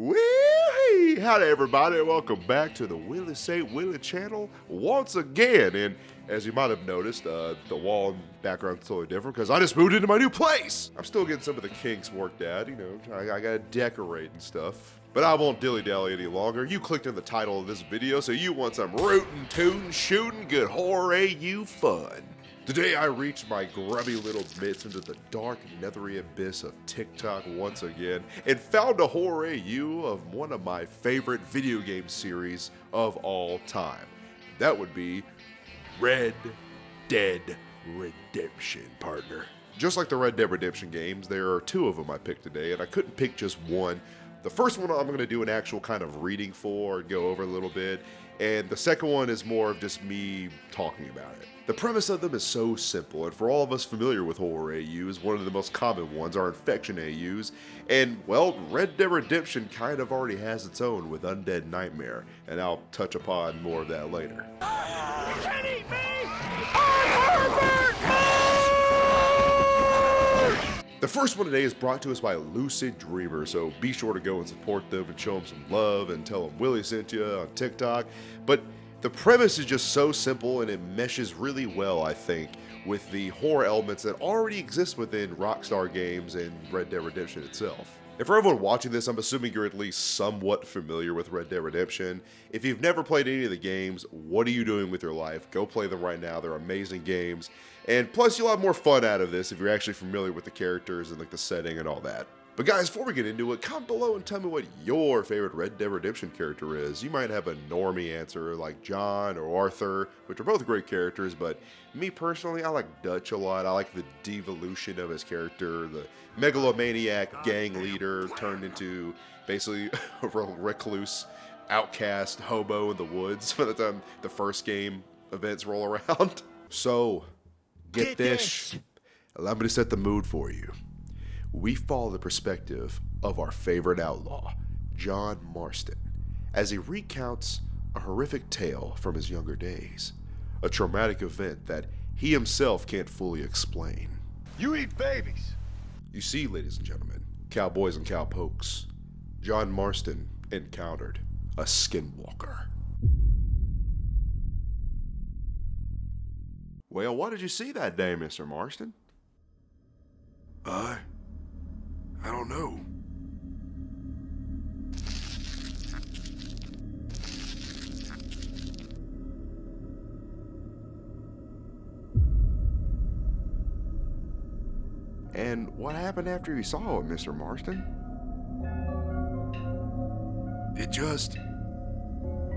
Well, howdy everybody, welcome back to the Willie St. Willie channel once again. And as you might have noticed, the wall and background's totally different because I just moved into my new place. I'm still getting some of the kinks worked out, you know, I gotta decorate and stuff. But I won't dilly-dally any longer. You clicked on the title of this video, so you want some rootin', tootin', shootin', good horror AU fun. Today I reached my grubby little mitts into the dark, nethery abyss of TikTok once again and found a horror AU of one of my favorite video game series of all time. That would be Red Dead Redemption, partner. Just like the Red Dead Redemption games, there are two of them I picked today, and I couldn't pick just one. The first one I'm going to do an actual kind of reading for and go over a little bit, and the second one is more of just me talking about it. The premise of them is so simple, and for all of us familiar with horror AUs, one of the most common ones are infection AUs, and well, Red Dead Redemption kind of already has its own with Undead Nightmare, and I'll touch upon more of that later. You can't eat me! I'm Herbert! The first one today is brought to us by Lucid Dreamer, so be sure to go and support them and show them some love and tell them Willie sent you on TikTok. But the premise is just so simple and it meshes really well, I think, with the horror elements that already exist within Rockstargames and Red Dead Redemption itself. And for everyone watching this, I'm assuming you're at least somewhat familiar with Red Dead Redemption. If you've never played any of the games, what are you doing with your life? Go play them right now. They're amazing games. And plus, you'll have more fun out of this if you're actually familiar with the characters and like the setting and all that. But guys, before we get into it, comment below and tell me what your favorite Red Dead Redemption character is. You might have a normie answer like John or Arthur, which are both great characters, but me personally, I like Dutch a lot. I like the devolution of his character, the megalomaniac gang leader turned into basically a recluse, outcast hobo in the woods by the time the first game events roll around. So, get this. Allow me to set the mood for you. We follow the perspective of our favorite outlaw, John Marston, as he recounts a horrific tale from his younger days, a traumatic event that he himself can't fully explain. You eat babies! You see, ladies and gentlemen, cowboys and cowpokes, John Marston encountered a skinwalker. Well, what did you see that day, Mr. Marston? I don't know. And what happened after you saw it, Mr. Marston? It just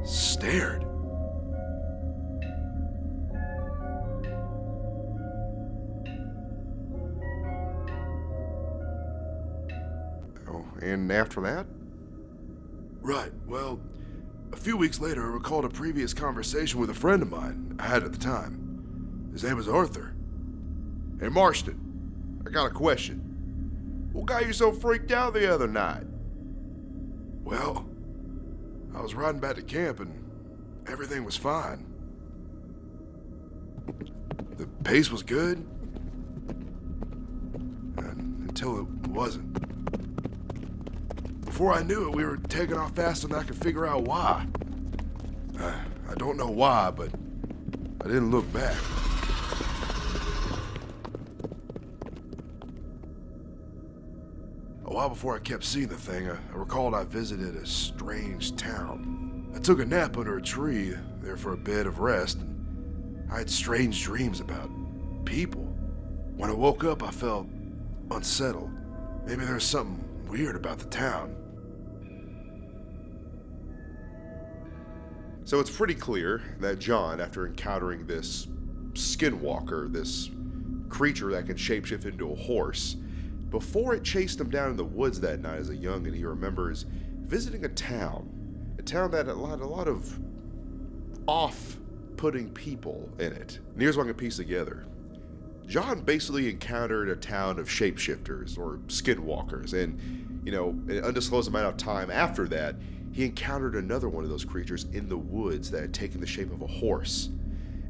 stared. Oh, and after that? Right, well, a few weeks later, I recalled a previous conversation with a friend of mine I had at the time. His name was Arthur. Hey, Marston, I got a question. What got you so freaked out the other night? Well, I was riding back to camp and everything was fine. The pace was good, until it wasn't. Before I knew it, we were taking off faster than I could figure out why. I don't know why, but I didn't look back. A while before I kept seeing the thing, I recalled I visited a strange town. I took a nap under a tree there for a bit of rest, and I had strange dreams about people. When I woke up, I felt unsettled. Maybe there was something weird about the town. So it's pretty clear that John, after encountering this skinwalker, this creature that can shapeshift into a horse, before it chased him down in the woods that night as a youngin', he remembers visiting a town that had a lot of off-putting people in it. And here's what I can piece together. John basically encountered a town of shapeshifters, or skinwalkers, and, you know, an undisclosed amount of time after that, he encountered another one of those creatures in the woods that had taken the shape of a horse.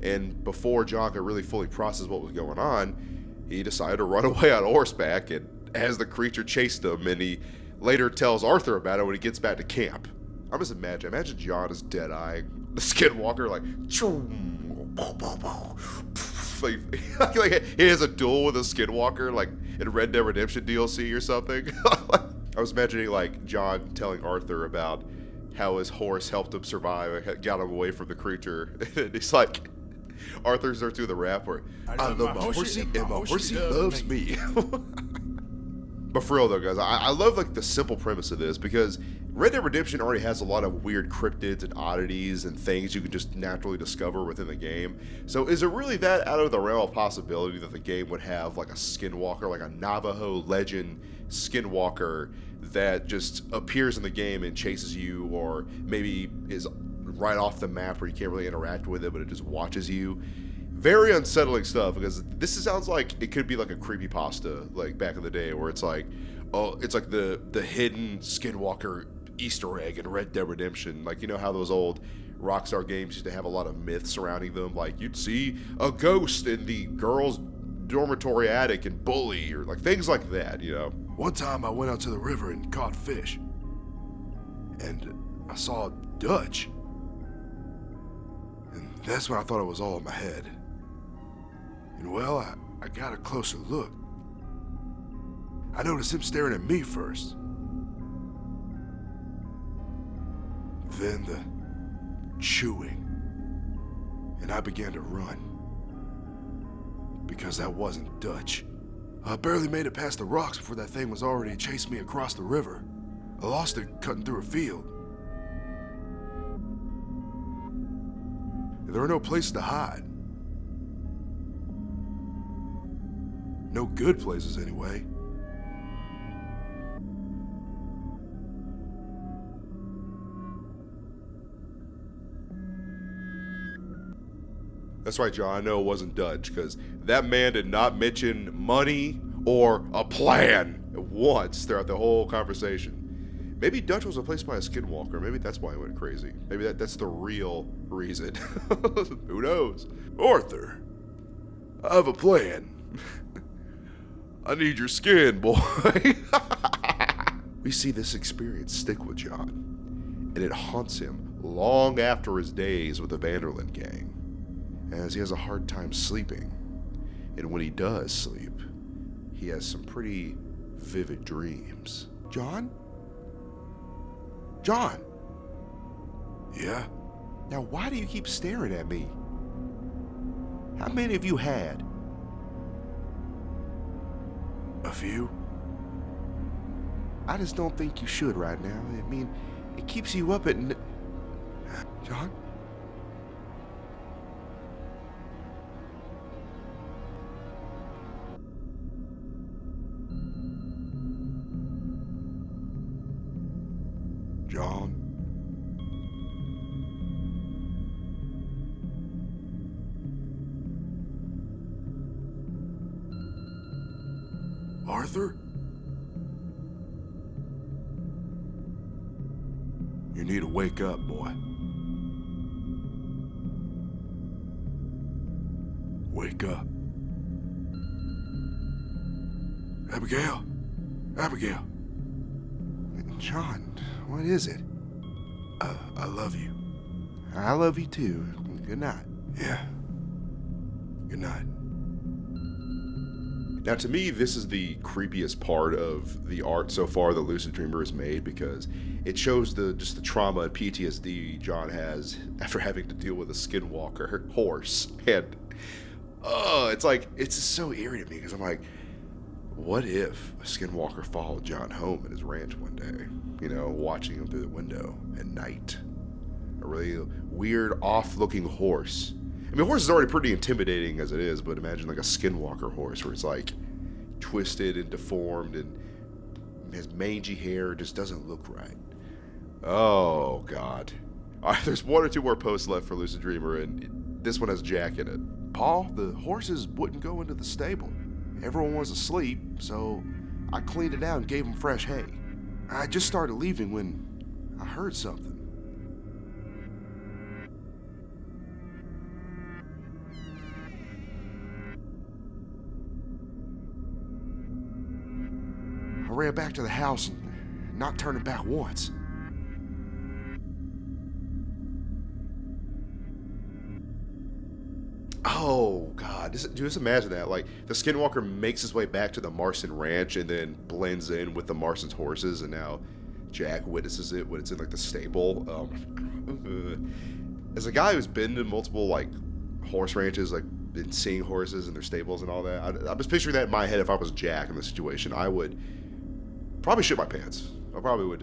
And before John could really fully process what was going on, he decided to run away on horseback, and as the creature chased him and he later tells Arthur about it when he gets back to camp. I'm just imagine John is dead-eyeing the Skinwalker, like, like he has a duel with a Skinwalker, like in Red Dead Redemption DLC or something. I was imagining like John telling Arthur about how his horse helped him survive and got him away from the creature. And he's like, Arthur starts doing the rap where, I love my horsey and my horsey loves me. But for real though, guys, I love like the simple premise of this, because Red Dead Redemption already has a lot of weird cryptids and oddities and things you can just naturally discover within the game. So is it really that out of the realm of possibility that the game would have like a Skinwalker, like a Navajo legend Skinwalker that just appears in the game and chases you, or maybe is right off the map where you can't really interact with it, but it just watches you? Very unsettling stuff, because this sounds like it could be like a creepypasta, like back in the day, where it's like, oh, it's like the hidden Skinwalker Easter egg in Red Dead Redemption. Like, you know how those old Rockstar games used to have a lot of myths surrounding them? Like, you'd see a ghost in the girls' dormitory attic and bully, or like things like that, you know? One time I went out to the river and caught fish. And I saw Dutch. And that's when I thought it was all in my head. And well, I got a closer look. I noticed him staring at me first. Then the chewing. And I began to run. Because that wasn't Dutch. I barely made it past the rocks before that thing was already chasing me across the river. I lost it cutting through a field. There were no places to hide. No good places, anyway. That's right, John. I know it wasn't Dutch, because that man did not mention money or a plan once throughout the whole conversation. Maybe Dutch was replaced by a Skinwalker. Maybe that's why he went crazy. Maybe that's the real reason. Who knows? Arthur, I have a plan. I need your skin, boy. We see this experience stick with John, and it haunts him long after his days with the Vanderlyn gang, as he has a hard time sleeping. And when he does sleep, he has some pretty vivid dreams. John? John? Yeah? Now why do you keep staring at me? How many have you had? A few? I just don't think you should right now. I mean, it keeps you up at John? John? Arthur? You need to wake up, boy. Wake up. Abigail? Abigail? John, what is it? I love you. I love you too. Good night. Yeah. Good night. Now, to me, this is the creepiest part of the art so far that Lucid Dreamer has made, because it shows just the trauma and PTSD John has after having to deal with a Skinwalker horse. And it's like, it's just so eerie to me, because I'm like, what if a Skinwalker followed John home at his ranch one day, you know, watching him through the window at night? A really weird, off-looking horse. I mean, horse is already pretty intimidating as it is, but imagine like a Skinwalker horse where it's like twisted and deformed and has mangy hair, just doesn't look right. Oh, God. All right, there's one or two more posts left for Lucid Dreamer, and this one has Jack in it. Paul, the horses wouldn't go into the stable. Everyone was asleep, so I cleaned it out and gave them fresh hay. I just started leaving when I heard something. I ran back to the house and not turning back once. Oh, God. Just imagine that. Like, the Skinwalker makes his way back to the Marson ranch and then blends in with the Marson's horses, and now Jack witnesses it when it's in, like, the stable. As a guy who's been to multiple, like, horse ranches, like, been seeing horses and their stables and all that, I was picturing that in my head. If I was Jack in this situation, I would probably shit my pants. I'd probably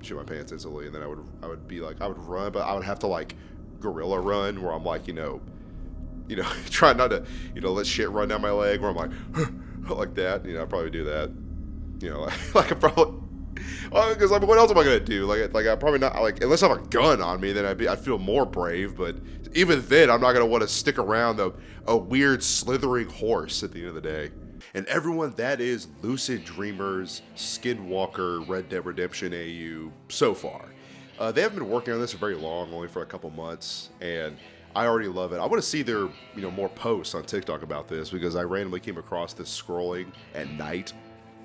shit my pants instantly, and then I would be like, I would run, but I would have to, like, gorilla run, where I'm like, try not to, let shit run down my leg, where I'm like, like that. I'd probably do that. Like I probably, well, because what else am I gonna do? Like I'm probably not, like, unless I have a gun on me, then I'd feel more brave. But even then, I'm not gonna want to stick around a weird slithering horse at the end of the day. And everyone, that is Lucid Dreamers, Skinwalker, Red Dead Redemption AU so far. They haven't been working on this for very long, only for a couple months, and I already love it. I want to see their, more posts on TikTok about this, because I randomly came across this scrolling at night,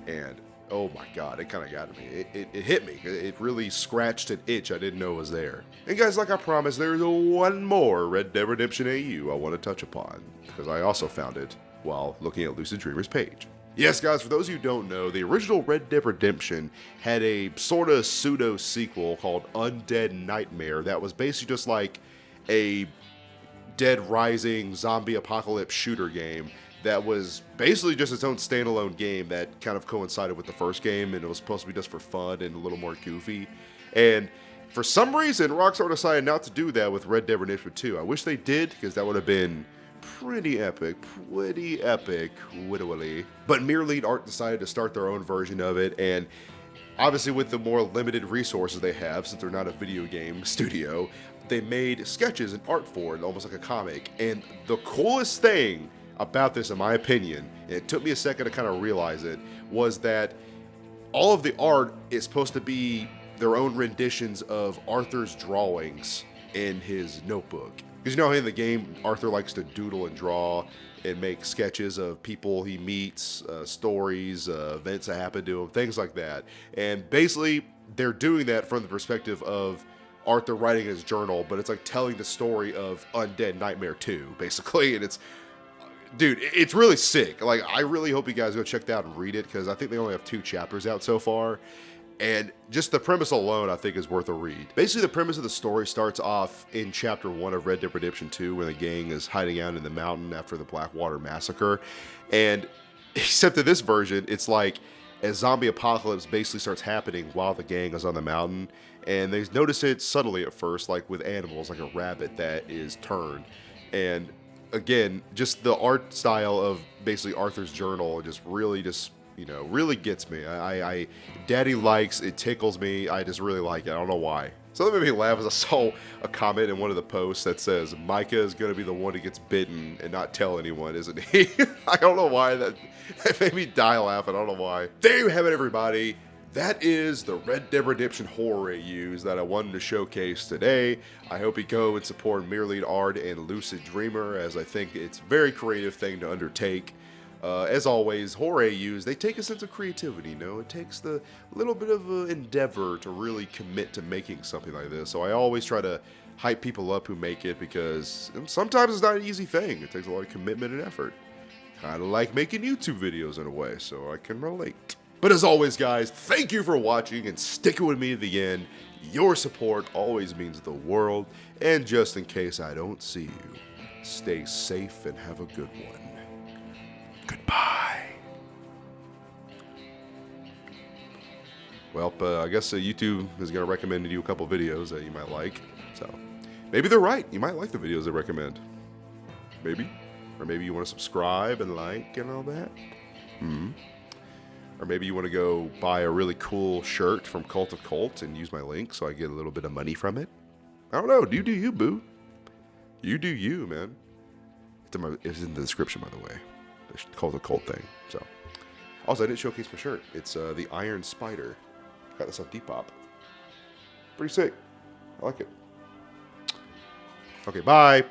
and oh my God, it kind of got me. It hit me. It really scratched an itch I didn't know was there. And guys, like I promised, there's one more Red Dead Redemption AU I want to touch upon, because I also found it while looking at Lucid Dreamer's page. Yes, guys, for those of you who don't know, the original Red Dead Redemption had a sort of pseudo sequel called Undead Nightmare that was basically just like a Dead Rising zombie apocalypse shooter game that was basically just its own standalone game that kind of coincided with the first game, and it was supposed to be just for fun and a little more goofy. And for some reason, Rockstar decided not to do that with Red Dead Redemption 2. I wish they did, because that would have been pretty epic, wittily. But Mirrorlead Art decided to start their own version of it, and obviously with the more limited resources they have, since they're not a video game studio, they made sketches and art for it, almost like a comic. And the coolest thing about this, in my opinion, and it took me a second to kind of realize it, was that all of the art is supposed to be their own renditions of Arthur's drawings in his notebook. Because you know how in the game, Arthur likes to doodle and draw and make sketches of people he meets, stories, events that happen to him, things like that. And basically, they're doing that from the perspective of Arthur writing his journal, but it's like telling the story of Undead Nightmare 2, basically. And it's really sick. Like, I really hope you guys go check that out and read it, because I think they only have 2 chapters out so far. And just the premise alone, I think, is worth a read. Basically, the premise of the story starts off in Chapter 1 of Red Dead Redemption 2, where the gang is hiding out in the mountain after the Blackwater Massacre. And except in this version, it's like a zombie apocalypse basically starts happening while the gang is on the mountain. And they notice it subtly at first, like with animals, like a rabbit that is turned. And again, just the art style of basically Arthur's journal really gets me. Daddy likes, it tickles me. I just really like it. I don't know why. So that made me laugh as I saw a comment in one of the posts that says, Micah is going to be the one who gets bitten and not tell anyone, isn't he? I don't know why. That made me die laughing. I don't know why. There you have it, everybody. That is the Red Dead Redemption horror AUs that I wanted to showcase today. I hope you go and support Mirrorlead Art and Lucid Dreamer, as I think it's a very creative thing to undertake. As always, horror AUs, they take a sense of creativity, It takes the little bit of endeavor to really commit to making something like this. So I always try to hype people up who make it, because sometimes it's not an easy thing. It takes a lot of commitment and effort. Kind of like making YouTube videos in a way, so I can relate. But as always, guys, thank you for watching and sticking with me to the end. Your support always means the world. And just in case I don't see you, stay safe and have a good one. Goodbye. Well, I guess YouTube is going to recommend you a couple videos that you might like. So maybe they're right. You might like the videos they recommend. Maybe. Or maybe you want to subscribe and like and all that. Or maybe you want to go buy a really cool shirt from Cult of Cult and use my link so I get a little bit of money from it. I don't know. You do you, boo. You do you, man. It's in the description, by the way. The Cult of Cult thing. So, also, I didn't showcase my shirt. It's the Iron Spider. Got this on Depop. Pretty sick. I like it. Okay, bye.